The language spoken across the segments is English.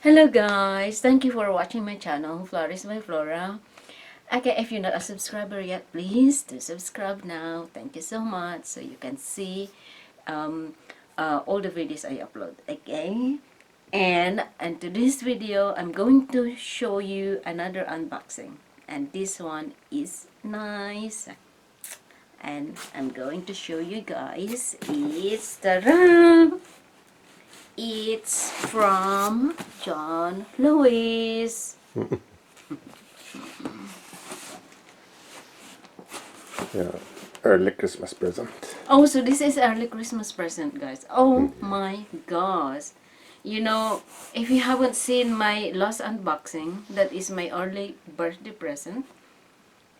Hello guys, thank you for watching my channel, Flourish by Flora. Okay, if you're not a subscriber yet, please do subscribe now. Thank you so much, so you can see all the videos I upload. Okay, and to this video, I'm going to show you another unboxing, and this one is nice. And I'm going to show you guys. It's from John Lewis. Yeah, early Christmas present. Oh, so this is early Christmas present, guys. Oh my gosh. You know, if you haven't seen my last unboxing, that is my early birthday present.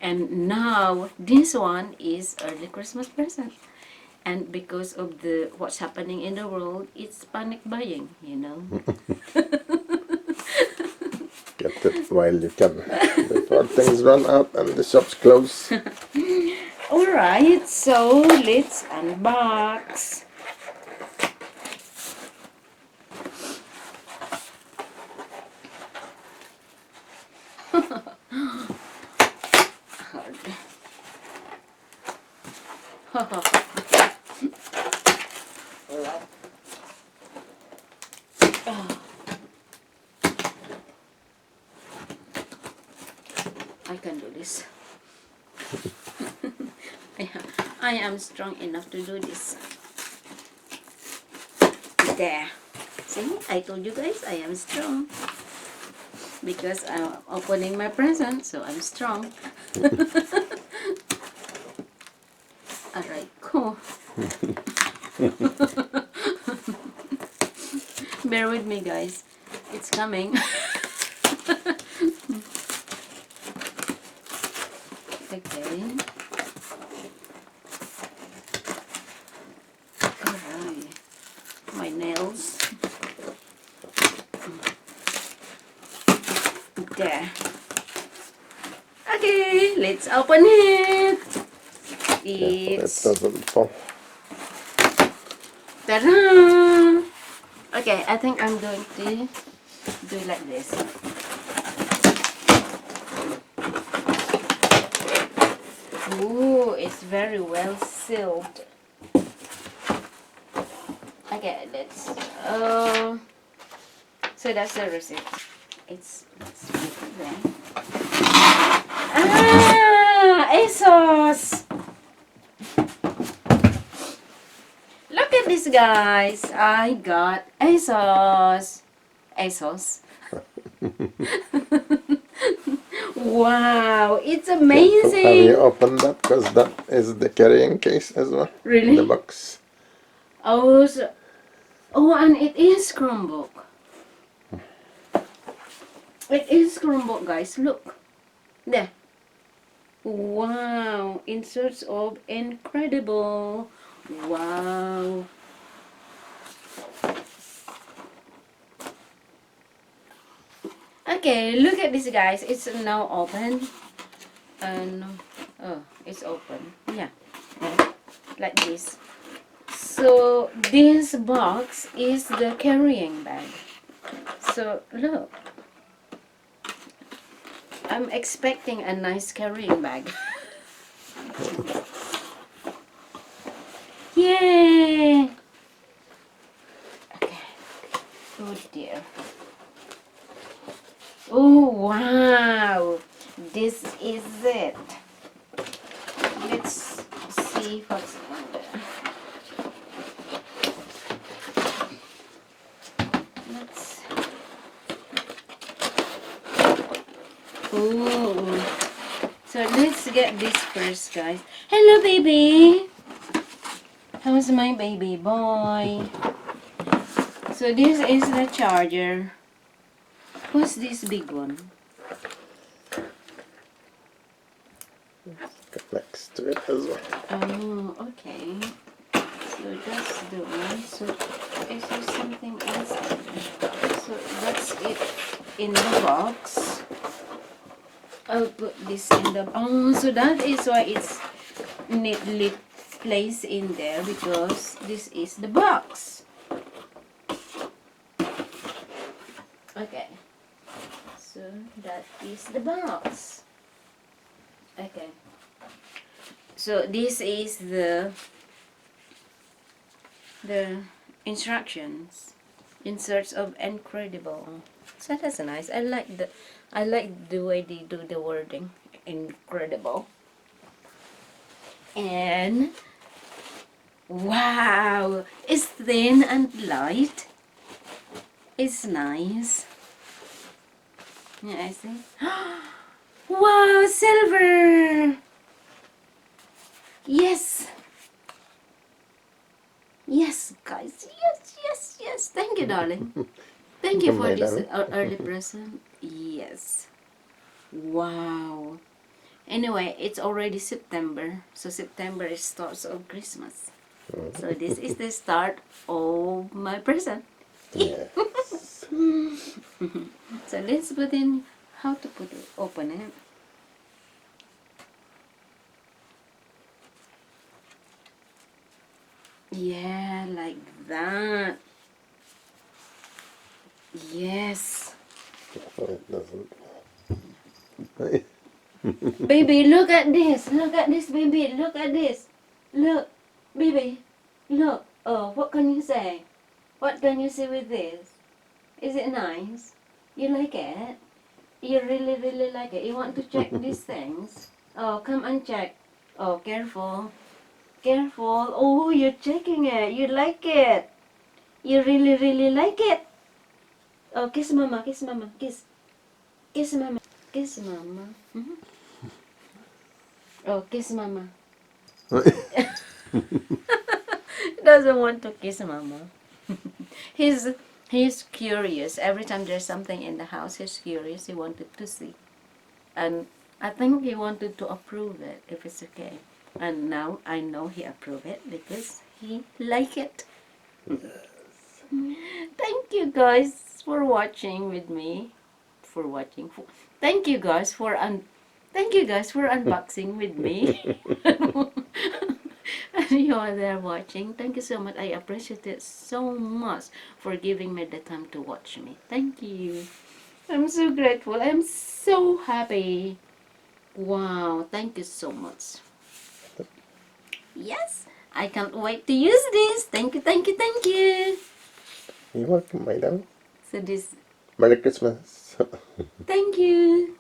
And now, this one is early Christmas present. And because of the what's happening in the world, it's panic buying, you know. Get it while you can, before things run out and the shops close. Alright, so let's unbox. I can do this. I am strong enough to do this. There. See, I told you guys I am strong. Because I'm opening my present, so I'm strong. Alright, cool. Bear with me, guys. It's coming. Okay. Alright. My nails. There. Okay, let's open it. It doesn't fall. Ta-da! Okay, I think I'm going to do it like this. Ooh, it's very well sealed. Okay, let's so that's the receipt. Let's put it there. Ah, Asus! Look at this, guys. I got Asus. Wow, it's amazing. Have you opened that? Because that is the carrying case as well. Really? In the box. Oh, and it is Chromebook. It is Chromebook, guys. Look. There. Wow. Inserts of incredible. Wow. Okay, look at this, guys. It's now open. And oh, it's open. Yeah. Like this. So this box is the carrying bag. So look. I'm expecting a nice carrying bag. Yay! Okay. Oh dear. Oh wow! This is it. Let's see what's in there. Ooh. So let's get this first, guys. Hello, baby. How's my baby boy? So this is the charger. What's this big one? Next to it as well. Oh, okay. So that's the one. So is there something else? So that's it in the box. I'll put this in the... Oh, so that is why it's neatly placed in there, because this is the box. Okay. So that is the box. Okay. So this is the instructions. Inserts of incredible. So that's nice. I like the way they do the wording. Incredible. And wow, it's thin and light. It's nice. Yeah, I see. Wow, silver. Yes. Yes, guys. Yes, yes, yes. Thank you, darling. Thank you for this early present. Yes. Wow. Anyway, it's already September. So September is starts of Christmas. So this is the start of my present. Yes. So let's put in how to put it, open it. Yeah, like that. Yes. Oh, it doesn't. Baby, look at this. Look at this, baby. Look at this. Look, baby. Look. Oh, what can you say? What can you say with this? Is it nice? You like it? You really, really like it? You want to check these things? Oh, come and check. Oh, careful. Careful. Oh, you're checking it. You like it. You really, really like it. Oh, kiss mama, kiss mama, kiss. Kiss mama, kiss mama. Mhm. Oh, kiss mama. Doesn't want to kiss mama. he's he's curious. Every time there's something in the house, he's curious. He wanted to see, and I think he wanted to approve it if it's okay. And now I know he approved it because he like it. Thank you guys for watching with me. For watching. Thank you guys for unboxing with me. And you are there watching. Thank you so much. I appreciate it so much for giving me the time to watch me. Thank you. I'm so grateful. I'm so happy. Wow. Thank you so much. Yes. I can't wait to use this. Thank you, thank you, thank you. You're welcome, my darling. So this, Merry Christmas. thank you.